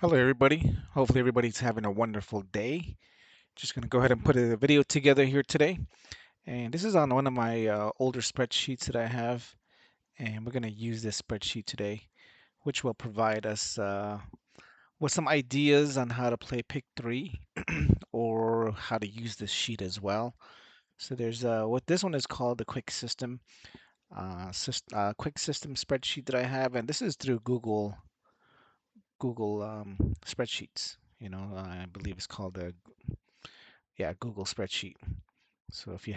Hello, everybody. Hopefully, everybody's having a wonderful day. Just going to go ahead and put a video together here today. And this is on one of my older spreadsheets that I have. And we're going to use this spreadsheet today, which will provide us with some ideas on how to play pick three or how to use this sheet as well. So there's what this one is called the quick system spreadsheet that I have. And this is through Google spreadsheets. I believe it's called the Google Spreadsheet. So if you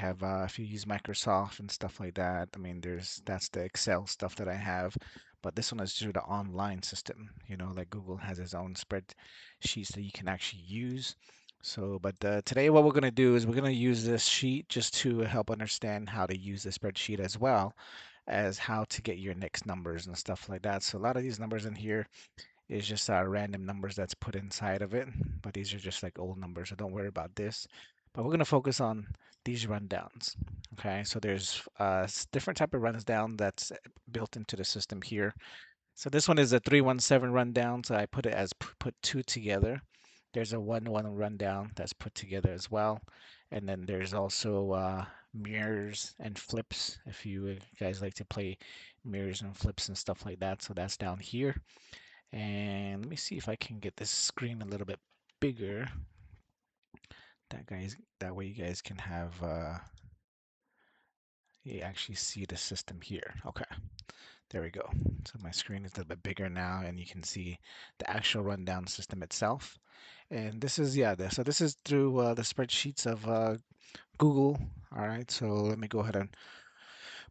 use Microsoft and stuff like that, I mean, that's the Excel stuff that I have, but this one is through the online system. Like Google has its own spreadsheets that you can actually use. So, but today what we're going to do is we're going to use this sheet just to help understand how to use the spreadsheet as well as how to get your next numbers and stuff like that. So a lot of these numbers in here is just random numbers that's put inside of it, but these are just like old numbers, so don't worry about this. But we're going to focus on these rundowns. Okay, so there's different type of runs down that's built into the system here. So this one is a 317 rundown, so I put it as put two together. There's a 1-1 rundown that's put together as well. And then there's also mirrors and flips if you guys like to play mirrors and flips and stuff like that. So that's down here. And let me see if I can get this screen a little bit bigger. That way you guys can have you actually see the system here. Okay, there we go. So my screen is a little bit bigger now, and you can see the actual rundown system itself. And this is so this is through the spreadsheets of Google. All right, so let me go ahead and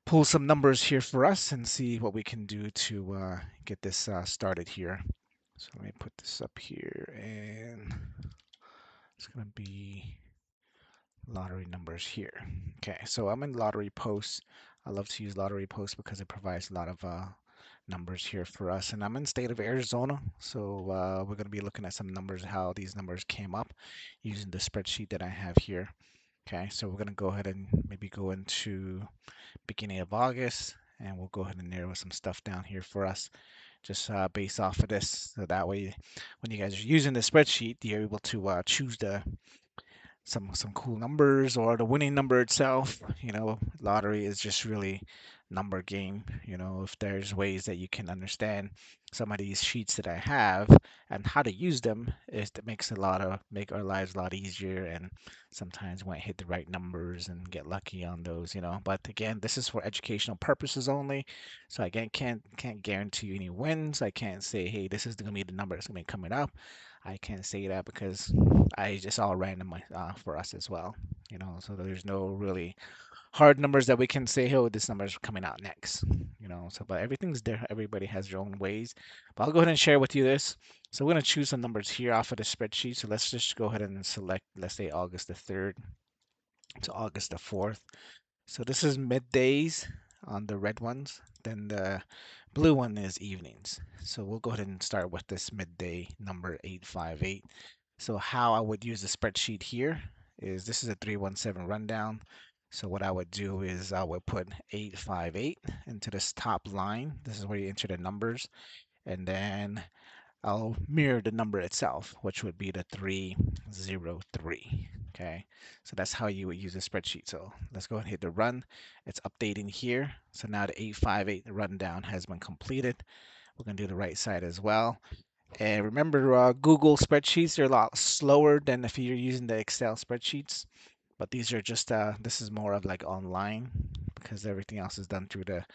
pull some numbers here for us and see what we can do to get this started here. So let me put this up here, and it's going to be lottery numbers here. Okay, so I'm in lottery posts. I love to use lottery posts because it provides a lot of numbers here for us. And I'm in state of Arizona, so we're going to be looking at some numbers, how these numbers came up using the spreadsheet that I have here. Okay, so we're going to go ahead and maybe go into beginning of August, and we'll go ahead and narrow some stuff down here for us just based off of this. So that way, when you guys are using the spreadsheet, you're able to choose some cool numbers or the winning number itself. Lottery is just really number game. If there's ways that you can understand some of these sheets that I have and how to use them, is that makes make our lives a lot easier. And sometimes we might hit the right numbers and get lucky on those. But again, this is for educational purposes only. So again, can't guarantee you any wins. I can't say, hey, this is gonna be the number that's gonna be coming up. I can't say that because I just all random for us as well. So there's no really hard numbers that we can say, oh, this number is coming out next. So but everything's there. Everybody has their own ways. But I'll go ahead and share with you this. So we're gonna choose some numbers here off of the spreadsheet. So let's just go ahead and select, let's say August the 3rd to August the 4th. So this is middays on the red ones. Then the blue one is evenings. So we'll go ahead and start with this midday number 858. So how I would use the spreadsheet here is this is a 317 rundown. So what I would do is I would put 858 into this top line. This is where you enter the numbers. And then I'll mirror the number itself, which would be the 303. Okay, so that's how you would use a spreadsheet. So let's go ahead and hit the run. It's updating here. So now the 858 rundown has been completed. We're going to do the right side as well. And remember, Google spreadsheets are a lot slower than if you're using the Excel spreadsheets. But these are just, this is more of like online because everything else is done through the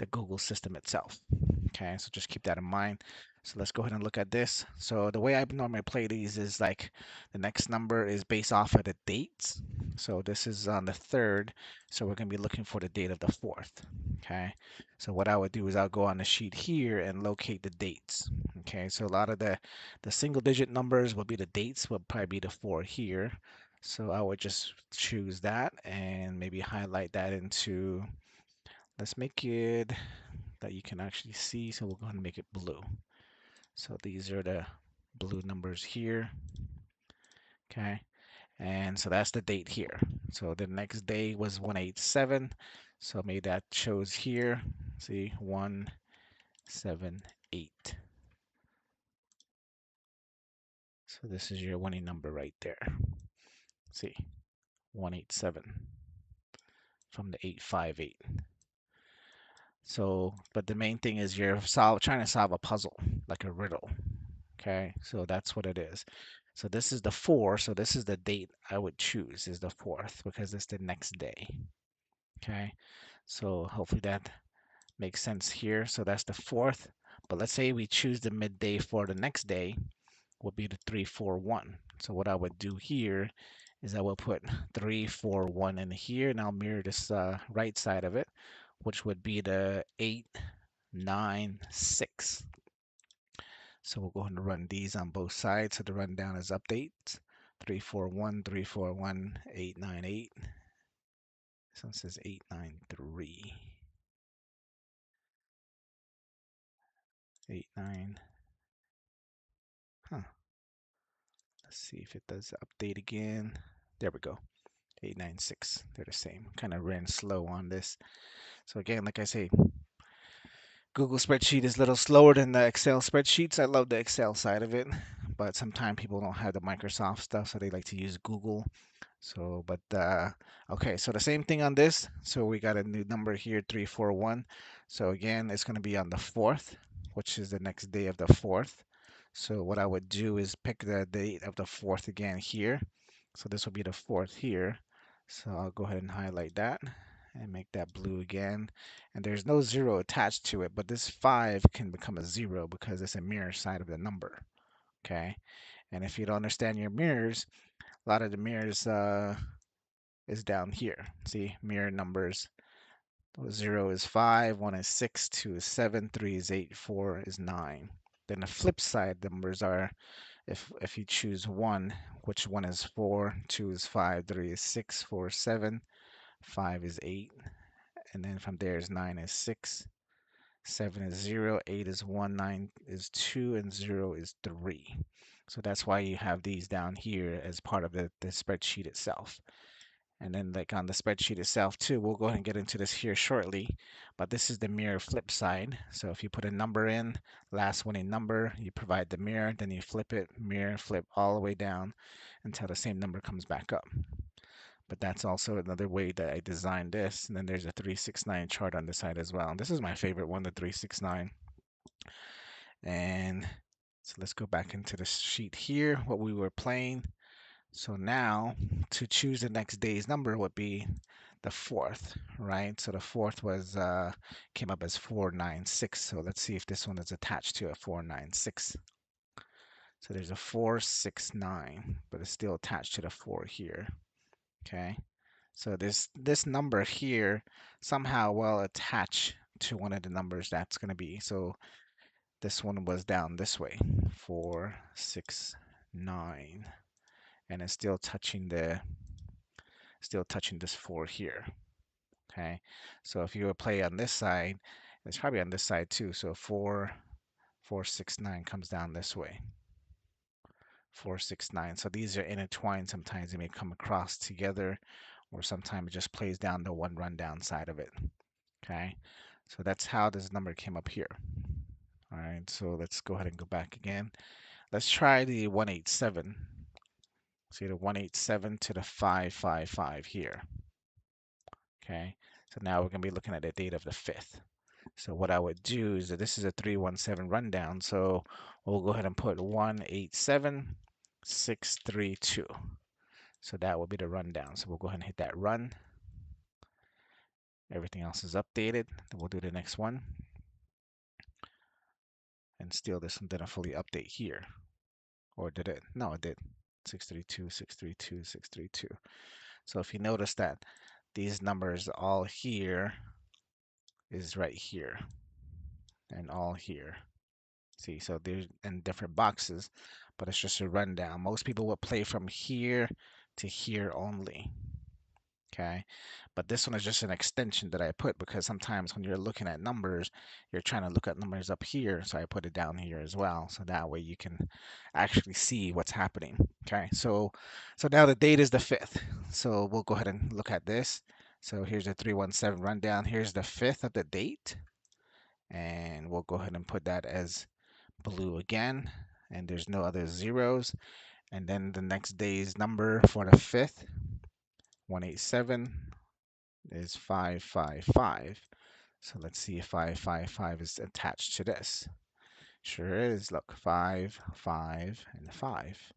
Google system itself. Okay, so just keep that in mind. So let's go ahead and look at this. So the way I normally play these is like the next number is based off of the dates. So this is on the 3rd. So we're going to be looking for the date of the 4th. Okay, so what I would do is I'll go on the sheet here and locate the dates. Okay, so a lot of the single digit numbers will be the dates, will probably be the 4 here. So I would just choose that and maybe highlight that into, let's make it that you can actually see. So we'll go ahead and make it blue. So these are the blue numbers here. Okay. And so that's the date here. So the next day was 187. So maybe that shows here. See, 178. So this is your winning number right there. See, 187 from the 858. So, but the main thing is you're trying to solve a puzzle, like a riddle. Okay, so that's what it is. So this is the 4, so this is the date I would choose is the 4th because it's the next day. Okay, so hopefully that makes sense here. So that's the 4th, but let's say we choose the midday for the next day would be the 341. So what I would do here is I will put 341 in here and I'll mirror this right side of it, which would be the 896. So we'll go ahead and run these on both sides. So the rundown is updates. 341, 341, 898. This one says 893. 89. Huh. Let's see if it does update again. There we go. 896. They're the same. Kind of ran slow on this. So again, like I say, Google Spreadsheet is a little slower than the Excel spreadsheets. I love the Excel side of it, but sometimes people don't have the Microsoft stuff, so they like to use Google. So, but okay, so the same thing on this. So we got a new number here, 341. So again, it's going to be on the 4th, which is the next day of the 4th. So what I would do is pick the date of the 4th again here. So this will be the 4th here. So I'll go ahead and highlight that and make that blue again. And there's no 0 attached to it, but this 5 can become a 0 because it's a mirror side of the number. Okay. And if you don't understand your mirrors, a lot of the mirrors is down here. See, mirror numbers. 0 is 5, 1 is 6, 2 is 7, 3 is 8, 4 is 9. Then the flip side numbers are if you choose 1, which 1 is 4, 2 is 5, 3 is 6, 4 is 7, 5 is 8, and then from there is 9 is 6, 7 is 0, 8 is 1, 9 is 2, and 0 is 3. So that's why you have these down here as part of the spreadsheet itself. And then like on the spreadsheet itself too, we'll go ahead and get into this here shortly, but this is the mirror flip side. So if you put a number in, last winning number, you provide the mirror, then you flip it, mirror, flip all the way down until the same number comes back up. But that's also another way that I designed this. And then there's a 369 chart on this side as well. And this is my favorite one, the 369. And so let's go back into the sheet here, what we were playing. So now to choose the next day's number would be the 4th, right? So the 4th was came up as 496. So let's see if this one is attached to a 496. So there's a 469, but it's still attached to the 4 here. Okay. So this number here somehow will attach to one of the numbers that's going to be. So this one was down this way, 469, and it's still touching this 4 here. Okay, so if you were play on this side, it's probably on this side too. So 469 comes down this way. 469. So these are intertwined. Sometimes they may come across together, or sometimes it just plays down the one rundown side of it. Okay, so that's how this number came up here. All right, so let's go ahead and go back again. Let's try the 187. See the 187 to the 555 here. Okay, so now we're going to be looking at the date of the 5th. So what I would do is that this is a 317 rundown. So we'll go ahead and put 187632. So that will be the rundown. So we'll go ahead and hit that run. Everything else is updated. Then we'll do the next one. And still this one didn't fully update here. Or did it? No, it did. 632, 632, 632. So if you notice that these numbers all here is right here and all here. See, so they're in different boxes, but it's just a rundown. Most people will play from here to here only. Okay, but this one is just an extension that I put because sometimes when you're looking at numbers, you're trying to look at numbers up here. So I put it down here as well. So that way you can actually see what's happening. Okay, so now the date is the 5th. So we'll go ahead and look at this. So here's the 317 rundown. Here's the 5th of the date. And we'll go ahead and put that as blue again. and there's no other zeros. And then the next day's number for the 5th, 187, is 555. So let's see if 555 is attached to this. Sure is. Look, 5, 5, and 5.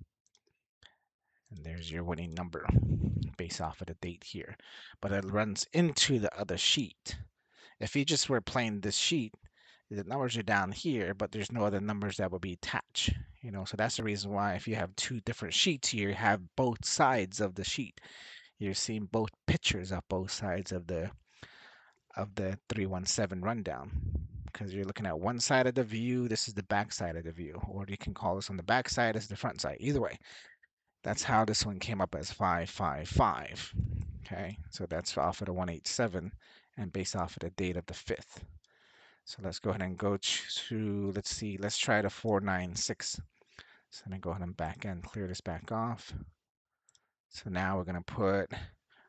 And there's your winning number based off of the date here. But it runs into the other sheet. If you just were playing this sheet, the numbers are down here, but there's no other numbers that will be attached. So that's the reason why if you have two different sheets here, you have both sides of the sheet. You're seeing both pictures of both sides of the 317 rundown, because you're looking at one side of the view. This is the back side of the view, or you can call this on the back side as the front side. Either way, that's how this one came up as 555. Okay, so that's off of the 187 and based off of the date of the 5th. So let's go ahead and go to, let's see, let's try the 496. So I'm going to go ahead and back and clear this back off. So now we're going to put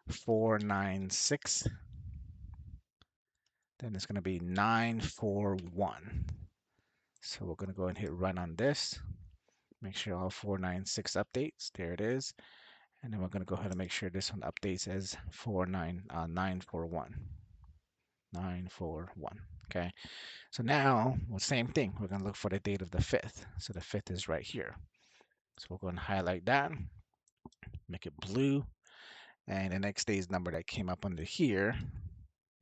496. Then it's going to be 941. So we're going to go and hit run on this. Make sure all 496 updates. There it is. And then we're going to go ahead and make sure this one updates as 941. 941. Okay. So now, well, same thing. We're going to look for the date of the 5th. So the 5th is right here. So we'll go and highlight that, make it blue. And the next day's number that came up under here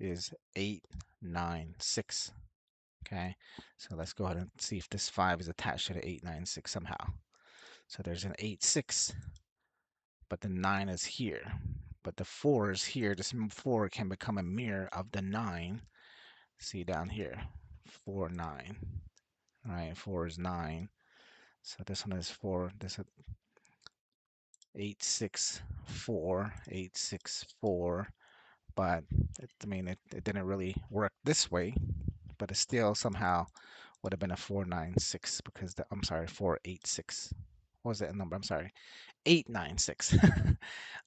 is 896. Okay. So let's go ahead and see if this 5 is attached to the 896 somehow. So there's an 86, but the 9 is here. But the 4 is here. This 4 can become a mirror of the 9. See down here, 4, 9. All right, 4 is 9. So this one is 4. This is 864, 864. But it didn't really work this way. But it still somehow would have been a 496 because I'm sorry, 486. What was that number? I'm sorry, 896.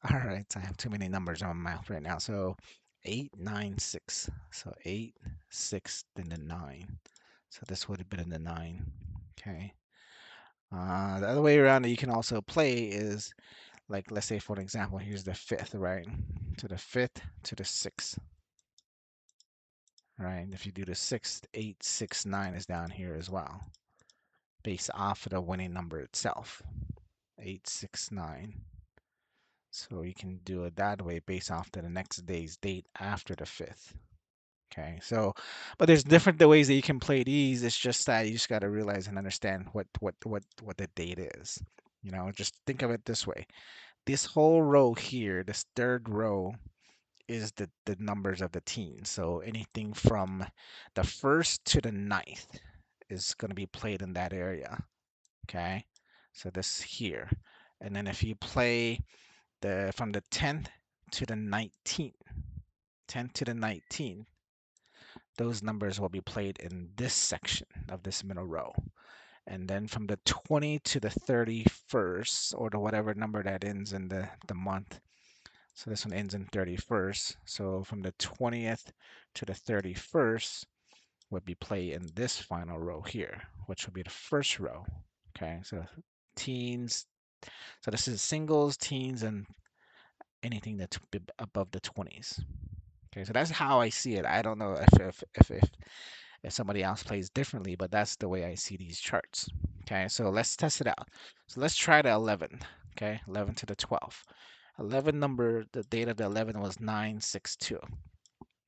All right, I have too many numbers on my mouth right now. So 896. So 8, 6, then the 9. So this would have been in the 9. Okay. The other way around that you can also play is like, let's say for an example, here's the 5th, right? To the 5th to the 6th, right? If you do the 6th, 869 is down here as well, based off of the winning number itself, 869. So you can do it that way based off to the next day's date after the 5th. Okay, so, but there's different ways that you can play these. It's just that you just got to realize and understand what the date is. Just think of it this way. This whole row here, this third row, is the numbers of the teens. So anything from the 1st to the 9th is going to be played in that area. Okay, so this here. And then if you play from the 10th to the 19th, 10th to the 19th, those numbers will be played in this section of this middle row. And then from the 20 to the 31st, or to whatever number that ends in the month. So this one ends in 31st. So from the 20th to the 31st would be played in this final row here, which will be the first row. Okay, so teens. So this is singles, teens, and anything that's above the 20s. Okay, so that's how I see it. I don't know if somebody else plays differently, but that's the way I see these charts. Okay, so let's test it out. So let's try the 11. Okay, 11 to the 12th. 11 number, the date of the 11 was 962.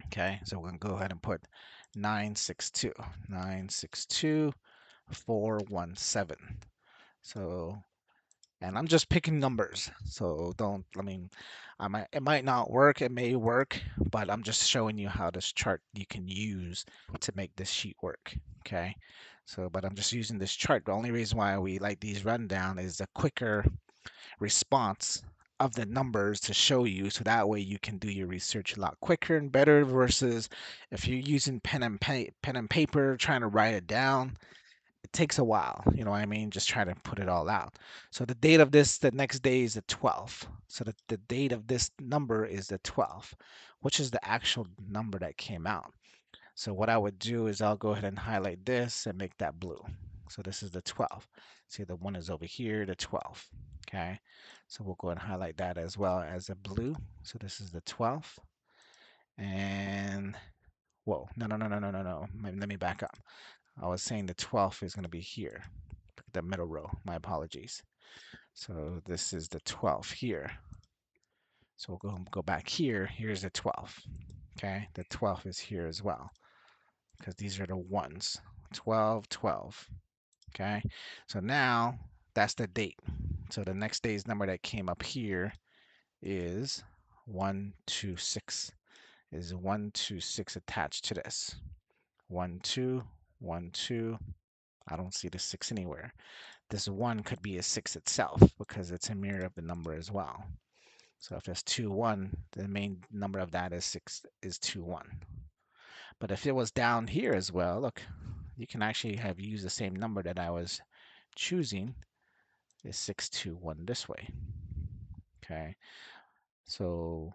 Okay, so we're gonna go ahead and put 962, 962, 417. So, and I'm just picking numbers. So don't, it might not work, it may work, but I'm just showing you how this chart you can use to make this sheet work. Okay, so, but I'm just using this chart. The only reason why we like these rundown is the quicker response of the numbers to show you, so that way you can do your research a lot quicker and better versus if you're using pen and paper trying to write it down. It takes a while, you know what I mean? Just try to put it all out. So the date of this, the next day is the 12th. So the date of this number is the 12th, which is the actual number that came out. So what I would do is I'll go ahead and highlight this and make that blue. So this is the 12th. See, the 1 is over here, the 12th. Okay, so we'll go and highlight that as well as a blue. So this is the 12th. And whoa, no, no, no, no, no, no, no. Let me back up. I was saying the 12th is going to be here, the middle row. My apologies. So this is the 12th here. So we'll go back here. Here's the 12th. Okay, the 12th is here as well because these are the ones. 12, 12. Okay, so now that's the date. So the next day's number that came up here is 126. Is 126 attached to this? 1, 2, 1, 2. I don't see the 6 anywhere. This 1 could be a 6 itself because it's a mirror of the number as well. So if it's 2, 1, the main number of that is 6 is 2, 1. But if it was down here as well, look, you can actually have used the same number that I was choosing is 6, 2, 1 this way. Okay, so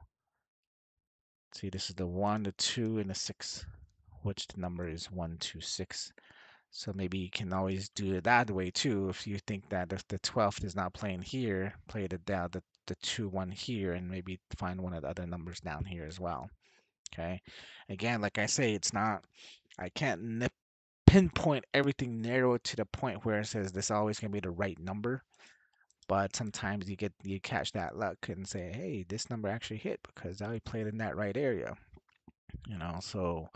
see, this is the 1, the 2, and the 6, which the number is 1, 2, 6. So maybe you can always do it that way too. If you think that if the 12th is not playing here, play the down the 2, 1 here, and maybe find one of the other numbers down here as well. Okay. Again, like I say, it's not, I can't pinpoint everything, narrow it to the point where it says this always gonna be the right number. But sometimes you catch that luck and say, hey, this number actually hit because I played in that right area. So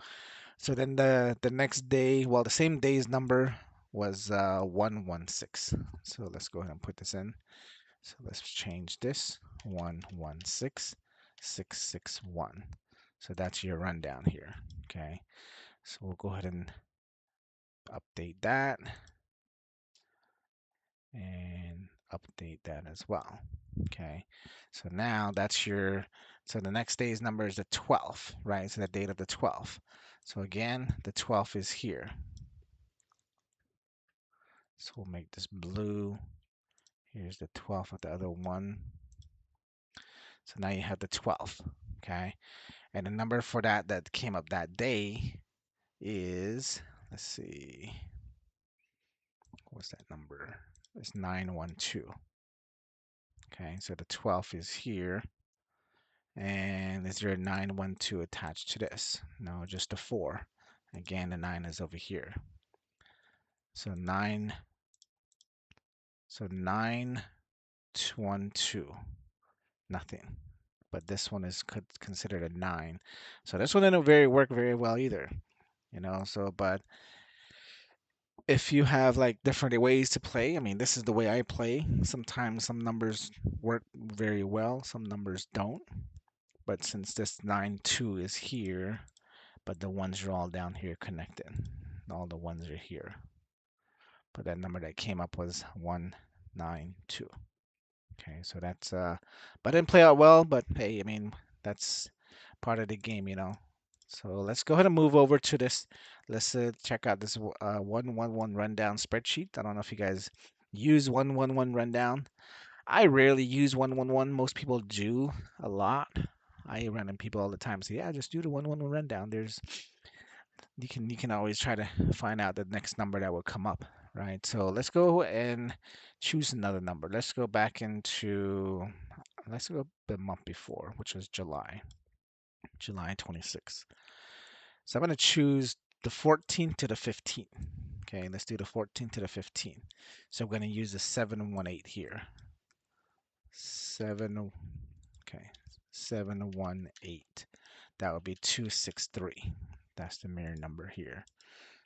then the next day, well, the same day's number was 116. So let's go ahead and put this in. So let's change this 116 661. So that's your rundown here. Okay. So we'll go ahead and update that and update that as well. Okay. So now that's your, so the next day's number is the 12th, right? So the date of the 12th. So again, the 12th is here. So we'll make this blue. Here's the 12th of the other one. So now you have the 12th, okay? And the number for that came up that day is, let's see, what's that number? It's 912. Okay, so the 12th is here. And is there a 912 attached to this? No, just a 4. Again, the 9 is over here. So 912, nothing. But this one is considered a 9. So this one didn't work very well either, so but if you have like different ways to play, I mean, this is the way I play. Sometimes some numbers work very well, some numbers don't. But since this 9-2 is here, but the ones are all down here connected. All the ones are here. But that number that came up was 192. Okay, so that's but didn't play out well, but hey, I mean, that's part of the game. So let's go ahead and move over to this. Let's check out this 111 rundown spreadsheet. I don't know if you guys use 111 rundown. I rarely use 111. Most people do a lot. I run into people all the time say, yeah, just do the 111 rundown. You can always try to find out the next number that will come up, right? So let's go and choose another number. Let's go back into, let's go the month before, which was July 26th. So I'm going to choose the 14th to the 15th. Okay, let's do the 14th to the 15th. So I'm going to use the 718 here. 7, okay, 718. That would be 263. That's the mirror number here.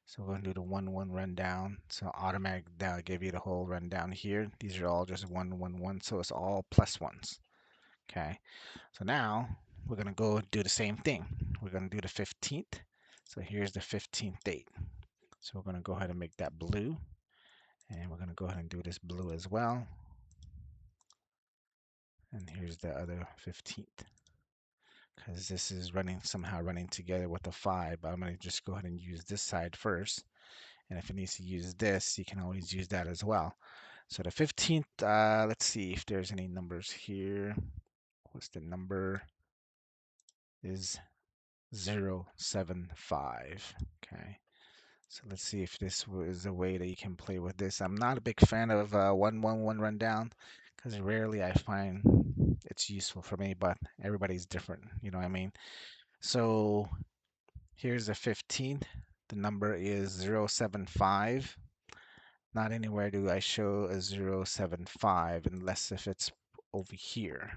So we're going to do the 1-1 rundown. So automatic, that'll give you the whole rundown here. These are all just 1-1-1, so it's all plus ones. Okay, so now we're going to go do the same thing. We're going to do the 15th. So here's the 15th date. So we're going to go ahead and make that blue. And we're going to go ahead and do this blue as well. And here's the other 15th. Because this is somehow running together with the 5. But I'm going to just go ahead and use this side first. And if it needs to use this, you can always use that as well. So the 15th, let's see if there's any numbers here. What's the number? Is 075. Okay. So let's see if this is a way that you can play with this. I'm not a big fan of 1-1-1 rundown because rarely I find it's useful for me, but everybody's different. You know what I mean? So here's the 15th. The number is 075. Not anywhere do I show a 075 unless if it's over here.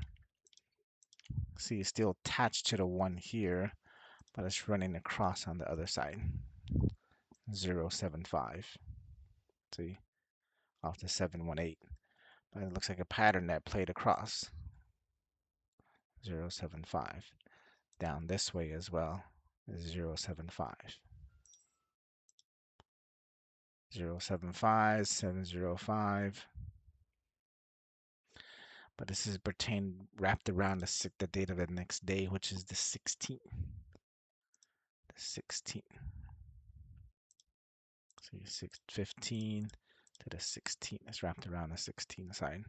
See, it's still attached to the one here, but it's running across on the other side. 075. See, off the 718. But it looks like a pattern that played across. 075. Down this way as well is 075. 075, 705. But this is wrapped around the date of the next day, which is the 16th. The 16th. So your 15 to the 16th. It's wrapped around the 16 side.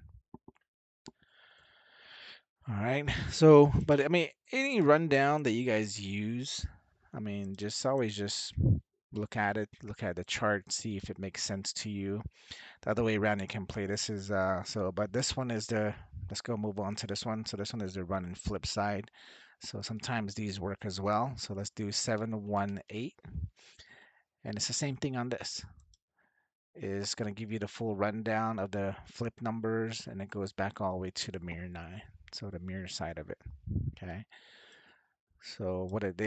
All right. So, but I mean, any rundown that you guys use, I mean, just always just look at it, look at the chart, see if it makes sense to you. The other way around, you can play this is but this one is let's go move on to this one. So this one is the run and flip side. So sometimes these work as well. So let's do 718, and it's the same thing on this. Is going to give you the full rundown of the flip numbers, and it goes back all the way to the mirror 9. So the mirror side of it. Okay. So what it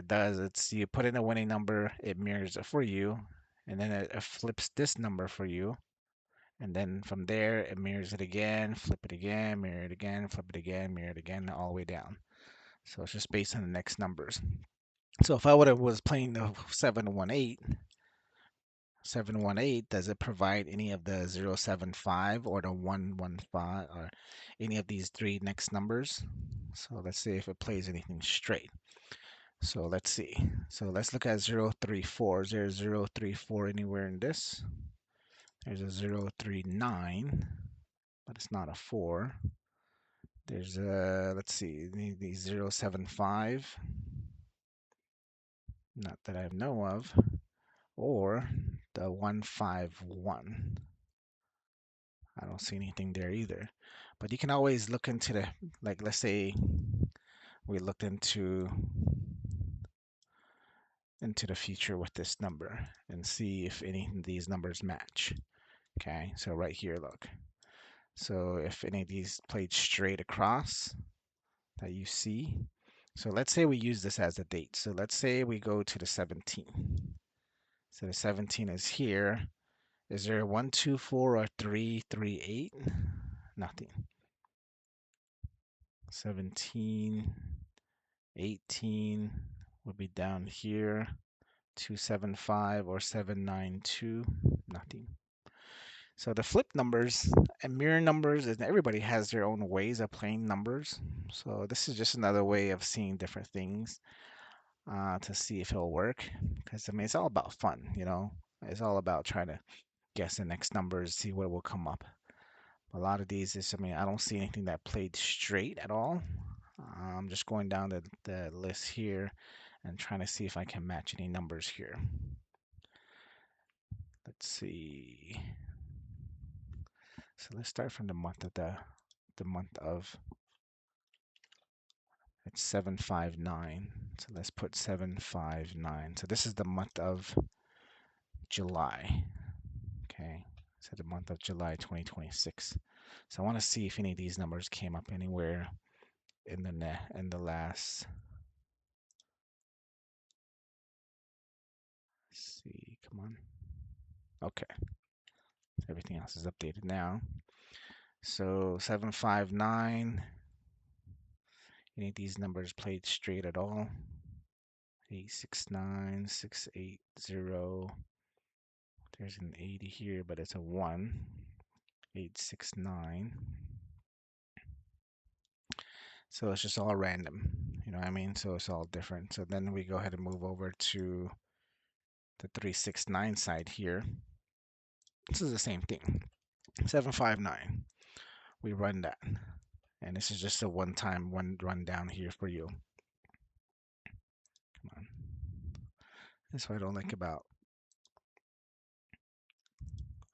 does, it's you put in a winning number, it mirrors it for you, and then it flips this number for you, and then from there it mirrors it again, flip it again, mirror it again, flip it again, mirror it again, all the way down. So it's just based on the next numbers. So if I would have was playing the 718, does it provide any of the 075 or the 115 or any of these three next numbers? So let's see if it plays anything straight. So let's see. So let's look at 034. Is there a 034 anywhere in this? There's a 039, but it's not a 4. There's a, let's see, the 075, not that I know of, or the 151. I don't see anything there either. But you can always look into like, let's say we looked into the future with this number and see if any of these numbers match. Okay, so right here, look. So if any of these played straight across that you see, so let's say we use this as a date. So let's say we go to the 17th. So the 17 is here. Is there a 1, 2, 4, or 3, 3, 8? Nothing. 17, 18 would be down here. 275 or 792, nothing. So the flip numbers and mirror numbers, and everybody has their own ways of playing numbers. So this is just another way of seeing different things to see if it'll work. Because I mean, it's all about fun, you know. It's all about trying to guess the next numbers, see what will come up. A lot of these is, I mean, I don't see anything that played straight at all. I'm just going down the list here and trying to see if I can match any numbers here. Let's see. So let's start from the month of the month of it's 759. So let's put 759. So this is the month of July. Okay. So the month of July 2026. So I want to see if any of these numbers came up anywhere in the last. Let's see, come on. Okay. Everything else is updated now. So 759. Any of these numbers played straight at all? 869, 680. There's an 80 here, but it's a 1. 869. So it's just all random. You know what I mean? So it's all different. So then we go ahead and move over to the 369 side here. This is the same thing. 759. We run that. And this is just a one run down here for you. Come on. That's what I don't like about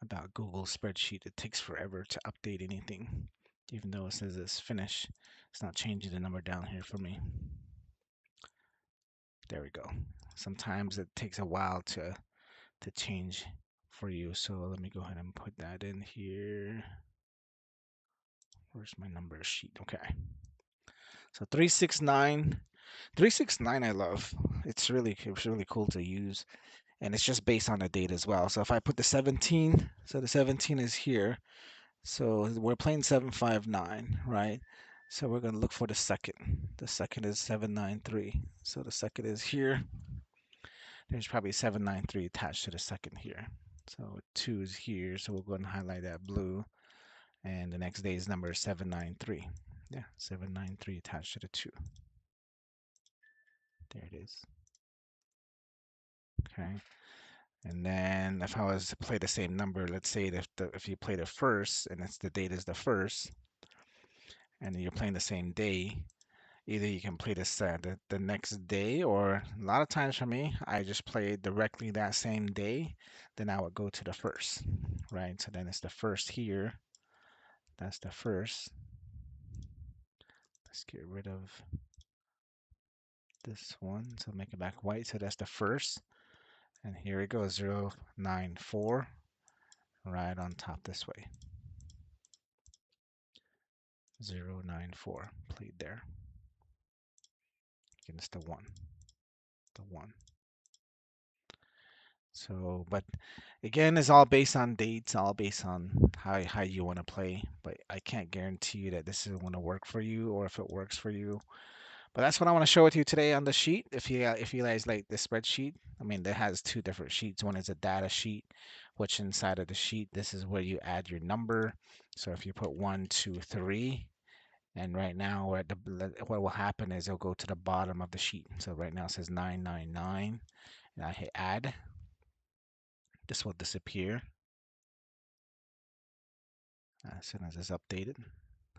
about Google Spreadsheet. It takes forever to update anything, even though it says it's finished. It's not changing the number down here for me. There we go. Sometimes it takes a while to change for you. So let me go ahead and put that in here. Where's my number sheet? Okay. So 369. 369 I love. It's really cool to use. And it's just based on the date as well. So if I put the 17, so the 17 is here. So we're playing 759, right? So we're going to look for the second. The second is 793. So the second is here. There's probably 793 attached to the second here. So 2 is here. So we'll go and highlight that blue. And the next day's number is 793. Yeah, 793 attached to the 2. There it is. Okay. And then if I was to play the same number, let's say if you play the first and it's the date is the first, and you're playing the same day, either you can play the next day, or a lot of times for me, I just play directly that same day. Then I would go to the first, right? So then it's the first here. That's the first. Let's get rid of this one. So make it back white. So that's the first. And here we go, 094, right on top this way. 094 played there. Against the 1. The 1. So, but again, it's all based on dates, all based on how you want to play. But I can't guarantee you that this is going to work for you or if it works for you. But that's what I want to share with you today on the sheet. If you guys like the spreadsheet, I mean, it has two different sheets. One is a data sheet, which inside of the sheet, this is where you add your number. So if you put 1, 2, 3, and right now what will happen is it'll go to the bottom of the sheet. So right now it says 999, and I hit add. This will disappear as soon as it's updated.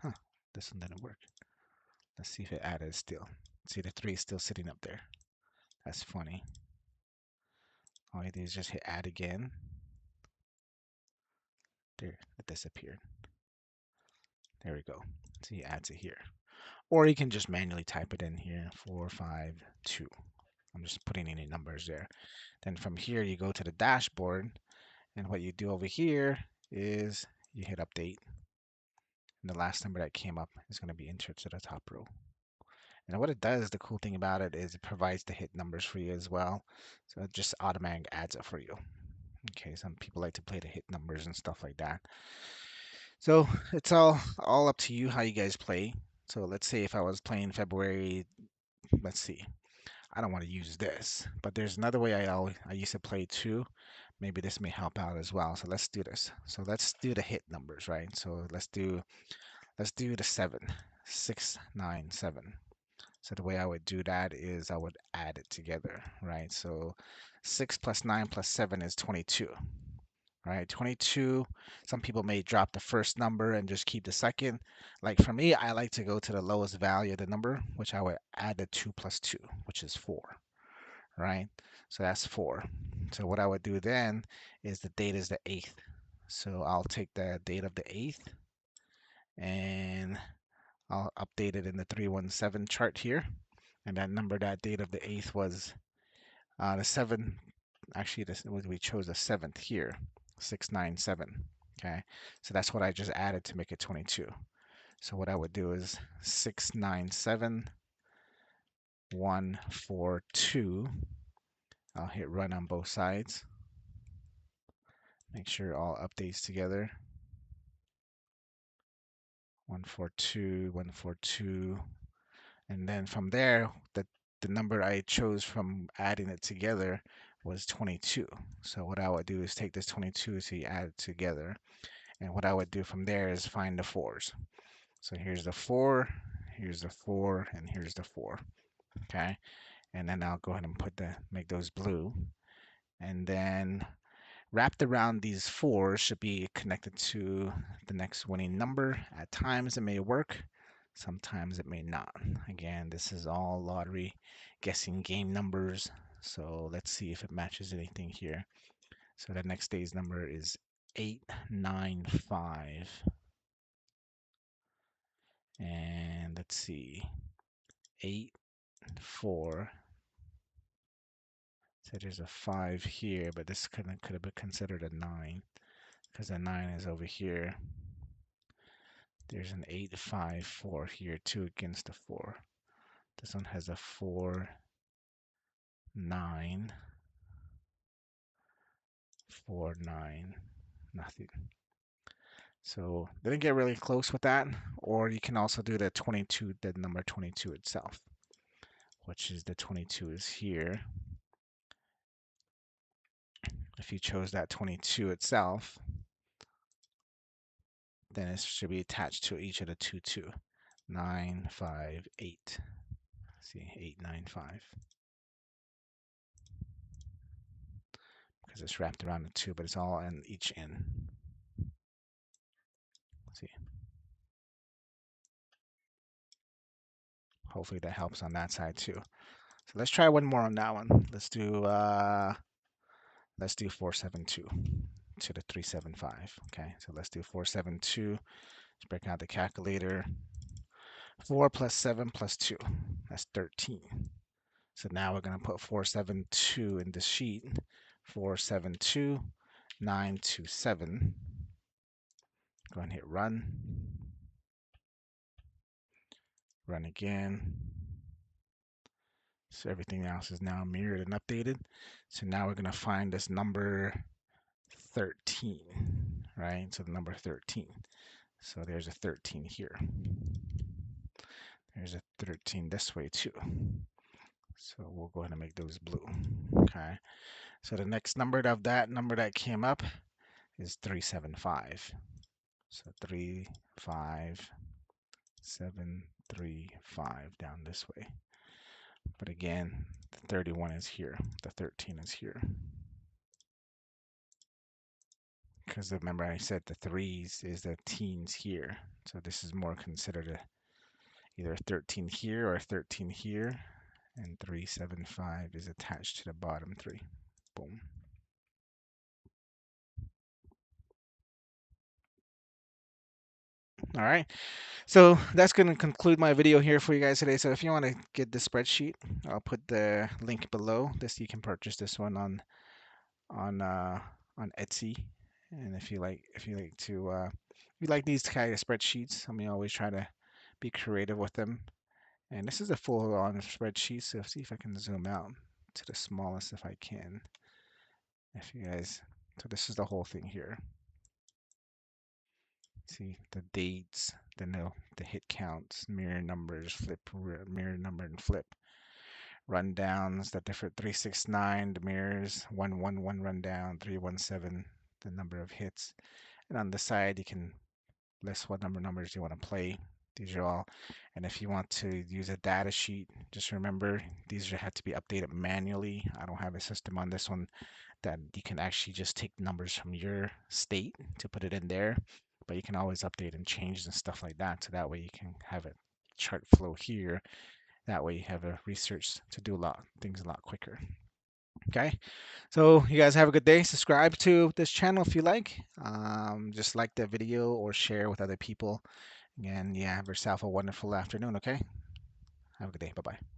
Huh, this one didn't work. Let's see if it added still. See, the 3 is still sitting up there. That's funny. All I do is just hit add again. There, it disappeared. There we go. So he adds it here. Or you can just manually type it in here, 452. I'm just putting any numbers there. Then from here, you go to the dashboard, and what you do over here is you hit update, and the last number that came up is going to be entered to the top row. And what it does, the cool thing about it is it provides the hit numbers for you as well. So it just automatically adds it for you. Okay, some people like to play the hit numbers and stuff like that. So it's all up to you how you guys play. So let's say if I was playing February, let's see, I don't want to use this, but there's another way I used to play too. Maybe this may help out as well. So let's do this. So let's do the hit numbers, right? So let's do the 7, 6, 9, 7. So the way I would do that is I would add it together, right? So 6 plus 9 plus 7 is 22, right? 22. Some people may drop the first number and just keep the second. Like for me, I like to go to the lowest value of the number, which I would add the 2 plus 2, which is 4, right? So that's 4. So what I would do then is the date is the 8th. So I'll take the date of the 8th and I'll update it in the 317 chart here. And that number, that date of the 8th was the 7th. Actually, we chose the 7th here, 697. Okay, so that's what I just added to make it 22. So what I would do is 697 142. I'll hit run on both sides. Make sure all updates together. 142, 142. And then from there, the number I chose from adding it together was 22. So what I would do is take this 22, so you add it together. And what I would do from there is find the 4s. So here's the 4, here's the 4, and here's the 4. Okay. And then I'll go ahead and make those blue. And then wrapped around these 4s should be connected to the next winning number. At times it may work, sometimes it may not. Again, this is all lottery guessing game numbers. So let's see if it matches anything here. So the next day's number is 895. And let's see, 8, 4. So there's a 5 here, but this could have been considered a 9 because the 9 is over here. There's an 8, 5, 4 here, 2 against the 4. This one has a 4, 9, 4, 9, nothing. So didn't get really close with that. Or you can also do the 22, the number 22 itself, which is the 22 is here. If you chose that 22 itself, then it should be attached to each of the 2, 9, 5, 8. See, 8, 9, 5. Because it's wrapped around the 2, but it's all in each end. See, hopefully that helps on that side too. So let's try one more on that one. Let's do 472 to the 375. Okay, so let's do 472. Let's break out the calculator. 4 plus 7 plus 2. That's 13. So now we're going to put 472 in this sheet. 472, 927. Go ahead and hit run. Run again. So everything else is now mirrored and updated. So now we're going to find this number 13, right? So the number 13. So there's a 13 here. There's a 13 this way too. So we'll go ahead and make those blue. Okay. So the next number of that number that came up is 375. So 3, 5, 7, 3, 5 down this way. But again, the 31 is here. The 13 is here. Because remember I said the threes is the teens here. So this is more considered either a 13 here or a 13 here. And 375 is attached to the bottom 3. Boom. All right. So that's going to conclude my video here for you guys today. So if you want to get the spreadsheet, I'll put the link below. This you can purchase this one on uh, on Etsy. And if you like these kind of spreadsheets, I mean, always try to be creative with them. And this is a full-on spreadsheet. So see if I can zoom out to the smallest if I can. If you guys, so this is the whole thing here. See the dates, the hit counts, mirror numbers, flip, mirror number and flip. Rundowns, the different 369, the mirrors, 111 rundown, 317, the number of hits. And on the side, you can list what numbers you want to play. These are all. And if you want to use a data sheet, just remember these have to be updated manually. I don't have a system on this one that you can actually just take numbers from your state to put it in there. But you can always update and change and stuff like that. So that way you can have a chart flow here. That way you have a research to do things a lot quicker. Okay, so you guys have a good day. Subscribe to this channel if you like. Just like the video or share with other people. And yeah, have yourself a wonderful afternoon. Okay, have a good day. Bye bye.